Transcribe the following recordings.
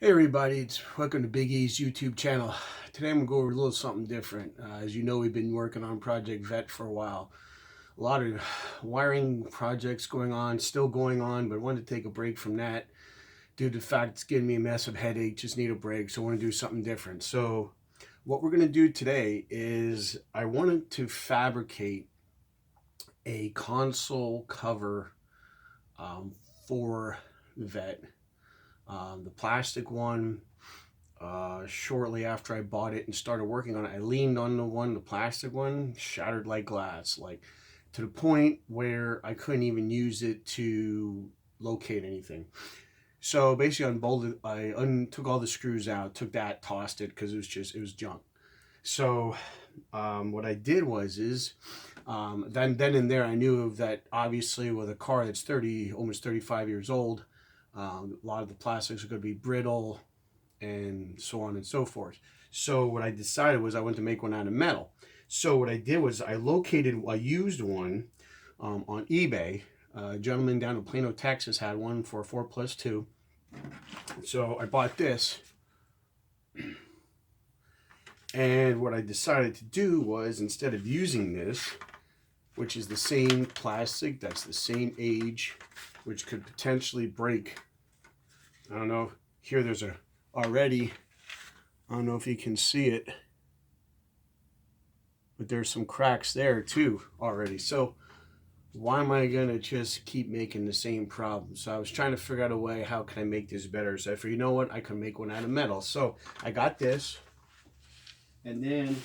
Hey everybody, it's welcome to Big E's YouTube channel. Today I'm going to go over a little something different. As you know, we've been working on Project Vet for a while. A lot of wiring projects going on, still going on, but I wanted to take a break from that due to the fact it's giving me a massive headache, just need a break, so I want to do something different. So what we're going to do today is I wanted to fabricate a console cover for Vet. The plastic one, shortly after I bought it and started working on it, I leaned on the plastic one, shattered like glass, like to the point where I couldn't even use it to locate anything. So basically, I took all the screws out, took that, tossed it because it was junk. So what I did is then and there I knew that obviously with a car that's almost 35 years old, a lot of the plastics are going to be brittle and so on and so forth. So what I decided was I went to make one out of metal. So what I did was I used one on eBay. A gentleman down in Plano, Texas had one for 4+2. So I bought this. And what I decided to do was, instead of using this, which is the same plastic, that's the same age, which could potentially break. I don't know, here there's already, I don't know if you can see it, but there's some cracks there too already. So why am I gonna just keep making the same problem? So I was trying to figure out a way, how can I make this better? So I figured, you know what, I can make one out of metal. So I got this, and then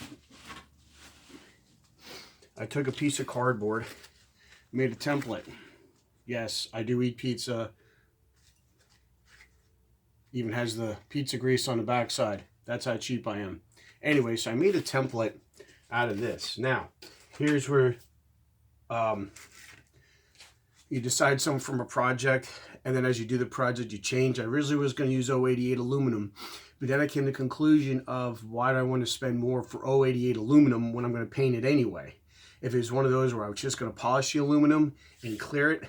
I took a piece of cardboard, made a template. Yes, I do eat pizza. Even has the pizza grease on the backside. That's how cheap I am. Anyway, so I made a template out of this. Now, here's where you decide something from a project, and then as you do the project, you change. I originally was going to use 088 aluminum, but then I came to the conclusion of, why do I want to spend more for 088 aluminum when I'm going to paint it anyway? If it was one of those where I was just going to polish the aluminum and clear it,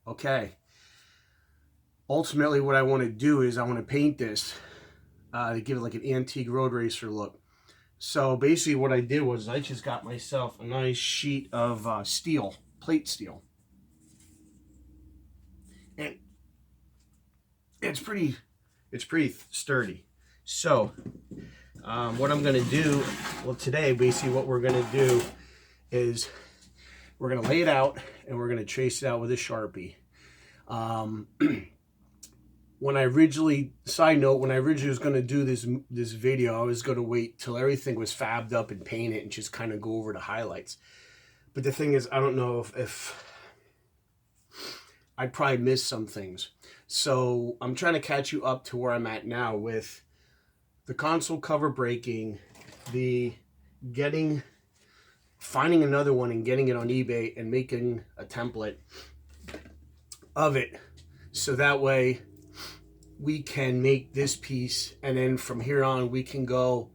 okay. Ultimately, what I want to do is I want to paint this to give it like an antique road racer look. So basically what I did was I just got myself a nice sheet of steel, plate steel. And it's pretty sturdy. So what I'm going to do, well, today basically what we're going to do is we're going to lay it out and we're going to trace it out with a Sharpie. When I originally was going to do this video, I was going to wait till everything was fabbed up and painted and just kind of go over the highlights. But the thing is, I don't know if I probably missed some things. So I'm trying to catch you up to where I'm at now with the console cover breaking, finding another one and getting it on eBay and making a template of it. So that way we can make this piece, and then from here on we can go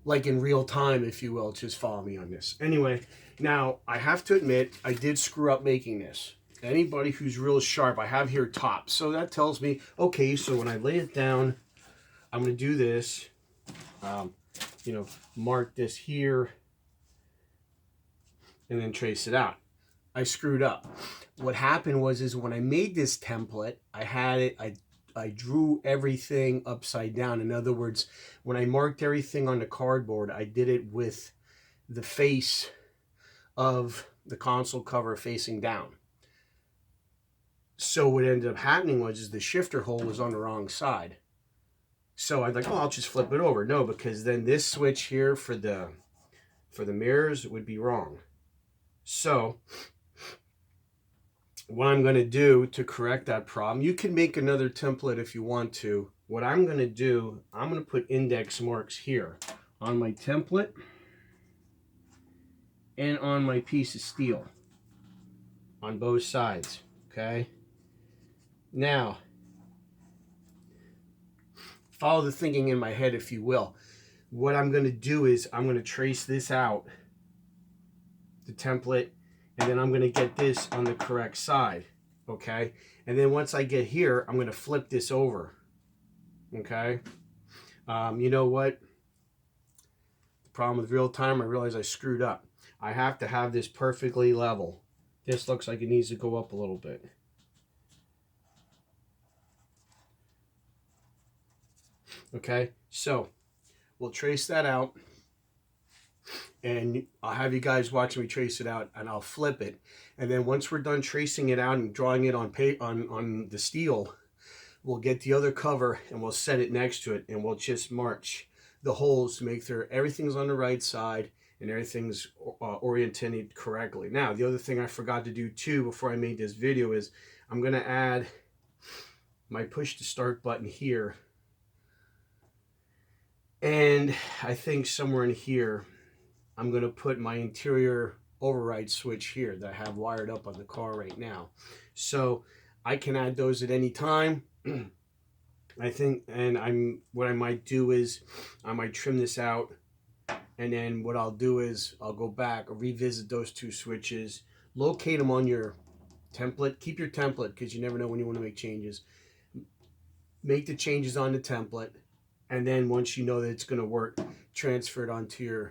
like in real time, if you will. Just follow me on this. Anyway, now I have to admit I did screw up making this. Anybody who's real sharp, I have here top, so that tells me, okay, so when I lay it down, I'm going to do this, mark this here and then trace it out. I screwed up. What happened is when I made this template, I drew everything upside down. In other words, when I marked everything on the cardboard, I did it with the face of the console cover facing down. So what ended up happening was the shifter hole was on the wrong side. So I was like, oh, I'll just flip it over. No, because then this switch here for the mirrors would be wrong. So what I'm going to do to correct that problem, you can make another template if you want to. What I'm going to do, I'm going to put index marks here on my template and on my piece of steel on both sides, okay? Now, follow the thinking in my head, if you will. What I'm going to do is I'm going to trace this out, the template, and then I'm going to get this on the correct side, okay? And then once I get here, I'm going to flip this over. Okay. You know what? The problem with real time, I realize I screwed up. I have to have this perfectly level. This looks like it needs to go up a little bit. Okay, so we'll trace that out, and I'll have you guys watch me trace it out, and I'll flip it. And then once we're done tracing it out and drawing it on the steel, we'll get the other cover and we'll set it next to it, and we'll just march the holes to make sure everything's on the right side and everything's oriented correctly. Now, the other thing I forgot to do too before I made this video is I'm going to add my push to start button here. And I think somewhere in here, I'm going to put my interior override switch here that I have wired up on the car right now. So I can add those at any time. I think, and what I might do is I might trim this out, and then what I'll do is I'll go back, I'll revisit those two switches, locate them on your template. Keep your template because you never know when you want to make changes. Make the changes on the template, and then once you know that it's going to work, transfer it onto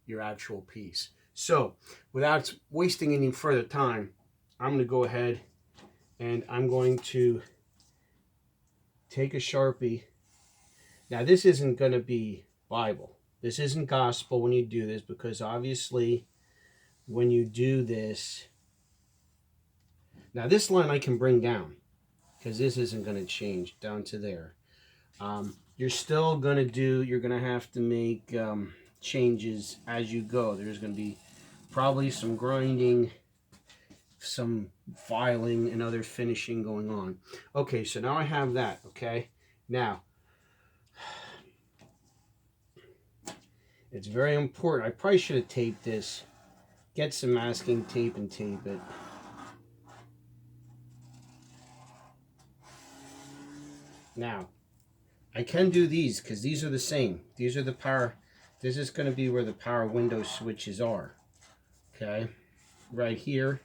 your actual piece. So without wasting any further time, I'm going to go ahead and I'm going to take a Sharpie. Now this isn't going to be Bible. This isn't gospel when you do this, because obviously when you do this, now this line I can bring down because this isn't going to change down to there. You're still going to you're going to have to make changes as you go. There's going to be probably some grinding, some filing, and other finishing going on. Okay, so now I have that. Okay, now it's very important. I probably should have taped this. Get some masking tape and tape it. Now I can do these because these are the same. These are the power. This is going to be where the power window switches are. Okay, right here.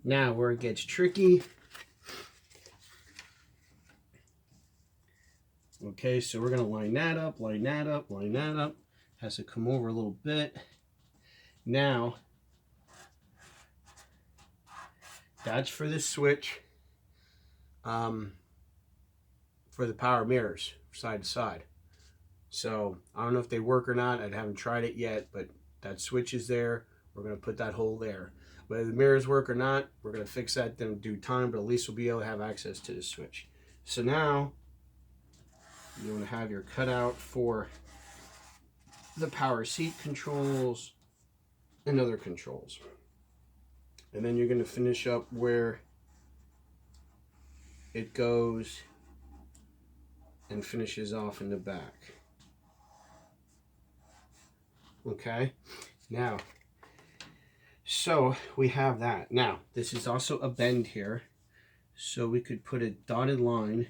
Now where it gets tricky. Okay, so we're going to line that up, line that up, line that up. Has to come over a little bit. Now, that's for the switch. For the power mirrors, side to side. So I don't know if they work or not. I haven't tried it yet, but that switch is there. We're going to put that hole there. Whether the mirrors work or not, we're going to fix that in due time, but at least we'll be able to have access to the switch. So now you want to have your cutout for the power seat controls and other controls. And then you're going to finish up where it goes and finishes off in the back. Okay, now, so we have that. Now, this is also a bend here, so we could put a dotted line,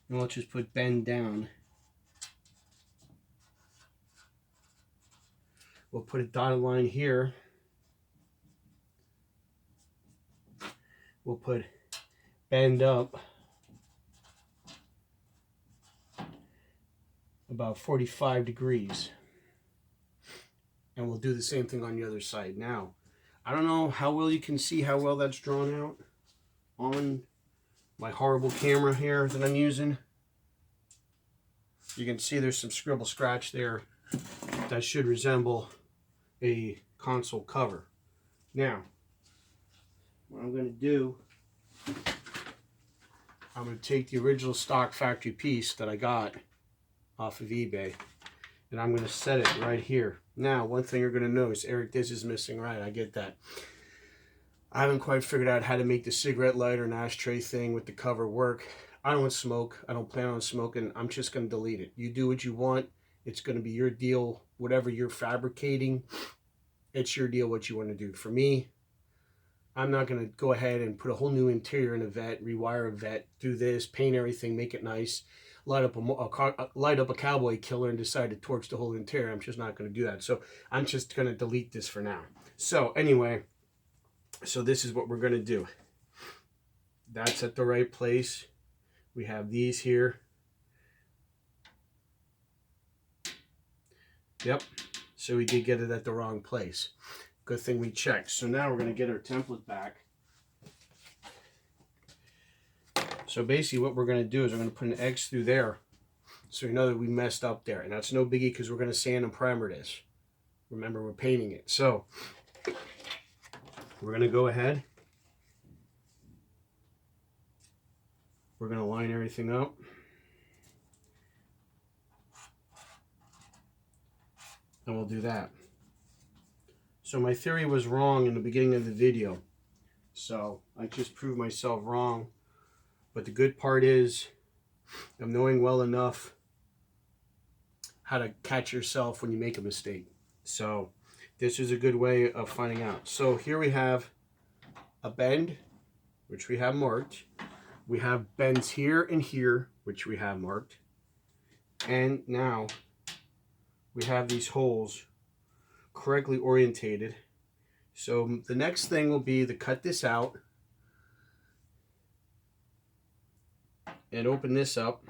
and we'll just put bend down. We'll put a dotted line here. We'll put bend up about 45 degrees. And we'll do the same thing on the other side. Now, I don't know how well you can see how well that's drawn out on my horrible camera here that I'm using. You can see there's some scribble scratch there that should resemble a console cover. Now, what I'm going to do, I'm going to take the original stock factory piece that I got off of eBay, and I'm going to set it right here. Now, one thing you're going to notice, Eric, this is missing, right? I get that. I haven't quite figured out how to make the cigarette lighter and ashtray thing with the cover work. I don't smoke. I don't plan on smoking. I'm just going to delete it. You do what you want. It's going to be your deal. Whatever you're fabricating, it's your deal what you want to do. For me, I'm not going to go ahead and put a whole new interior in a vet, rewire a vet, do this, paint everything, make it nice, light up a cowboy killer and decide to torch the whole interior. I'm just not going to do that. So I'm just going to delete this for now. So anyway, so this is what we're going to do. That's at the right place. We have these here. Yep. So we did get it at the wrong place. Good thing we checked. So now we're going to get our template back. So basically what we're going to do is we're going to put an X through there so we know that we messed up there. And that's no biggie because we're going to sand and primer this. Remember, we're painting it. So we're going to go ahead. We're going to line everything up. And we'll do that. So my theory was wrong in the beginning of the video. So I just proved myself wrong. But the good part is I'm knowing well enough how to catch yourself when you make a mistake. So this is a good way of finding out. So here we have a bend, which we have marked. We have bends here and here, which we have marked. And now we have these holes correctly orientated. So the next thing will be to cut this out and open this up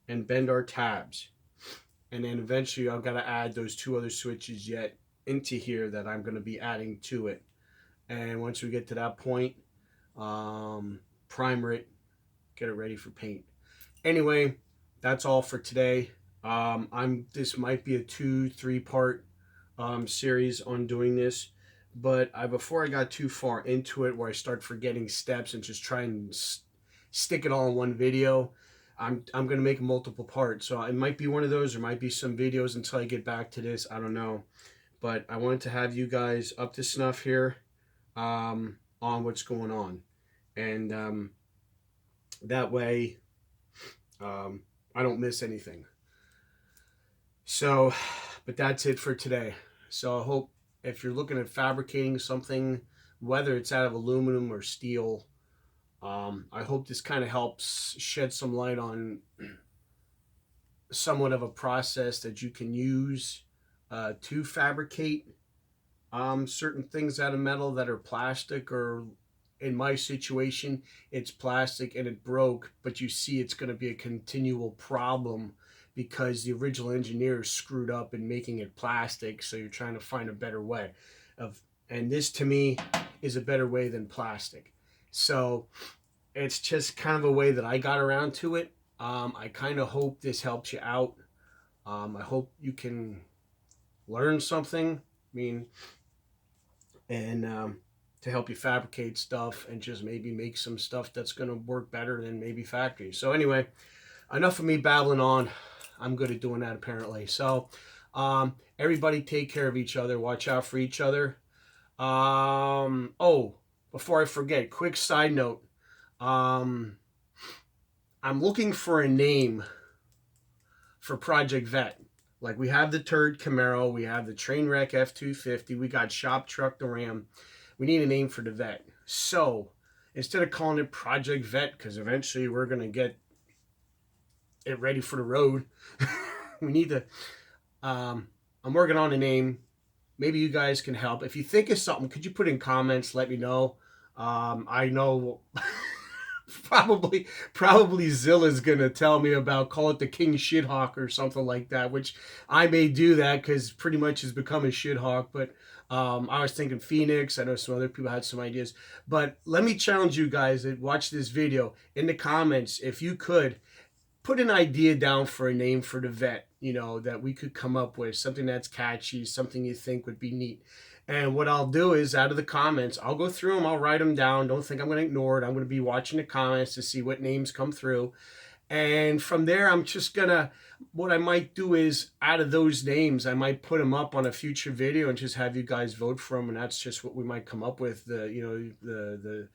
and bend our tabs. And then eventually I've got to add those two other switches yet into here that I'm going to be adding to it. And once we get to that point, primer it, get it ready for paint. Anyway, that's all for today. This might be a 2-3 part series on doing this, but before I got too far into it where I start forgetting steps and just try and stick it all in one video, I'm going to make multiple parts. So it might be one of those, or might be some videos until I get back to this. I don't know. But I wanted to have you guys up to snuff here on what's going on. And that way I don't miss anything. So, but that's it for today. So I hope if you're looking at fabricating something, whether it's out of aluminum or steel, I hope this kind of helps shed some light on somewhat of a process that you can use to fabricate certain things out of metal that are plastic, or in my situation, it's plastic and it broke, but you see it's going to be a continual problem because the original engineer screwed up in making it plastic, so you're trying to find a better way and this to me is a better way than plastic. So it's just kind of a way that I got around to it. I kind of hope this helps you out. I hope you can learn something. And to help you fabricate stuff and just maybe make some stuff that's going to work better than maybe factory. So anyway, enough of me babbling on. I'm good at doing that apparently. So everybody take care of each other. Watch out for each other. Oh, before I forget, quick side note. I'm looking for a name for Project Vet. Like, we have the Turd Camaro, we have the Trainwreck F-250, we got Shop Truck the Ram. We need a name for the Vet. So instead of calling it Project Vet, because eventually we're going to get it ready for the road, we need to, I'm working on a name. Maybe you guys can help. If you think of something, could you put in comments, let me know. I know probably Zilla's gonna tell me about, call it the King Shithawk or something like that, which I may do that because pretty much has become a shithawk. But I was thinking Phoenix. I know some other people had some ideas, but let me challenge you guys that watch this video in the comments, if you could put an idea down for a name for the Vet, you know, that we could come up with, something that's catchy, something you think would be neat. And what I'll do is, out of the comments, I'll go through them, I'll write them down. Don't think I'm going to ignore it. I'm going to be watching the comments to see what names come through. And from there, I'm just going to, what I might do is, out of those names, I might put them up on a future video and just have you guys vote for them. And that's just what we might come up with. The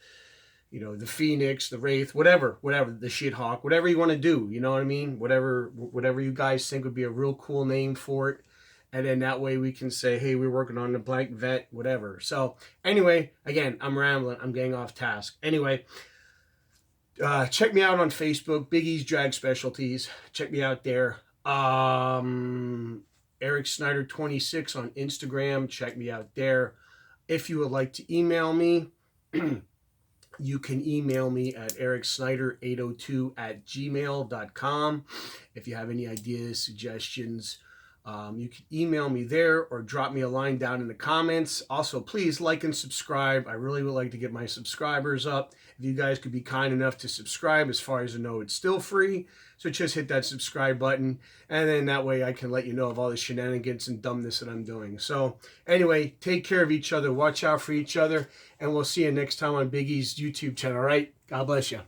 Phoenix, the Wraith, whatever, the Shithawk, whatever you want to do, you know what I mean? Whatever you guys think would be a real cool name for it. And then that way we can say, hey, we're working on the blank Vet, whatever. So anyway, again, I'm rambling. I'm getting off task. Anyway, check me out on Facebook, Big E's Drag Specialties. Check me out there. Eric Snyder 26 on Instagram. Check me out there. If you would like to email me, you can email me at ericsnyder802@gmail.com. If you have any ideas, suggestions, you can email me there or drop me a line down in the comments. Also, please like and subscribe. I really would like to get my subscribers up. If you guys could be kind enough to subscribe, as far as I know, it's still free. So just hit that subscribe button, and then that way I can let you know of all the shenanigans and dumbness that I'm doing. So anyway, take care of each other. Watch out for each other, and we'll see you next time on Big E's YouTube channel, all right? God bless you.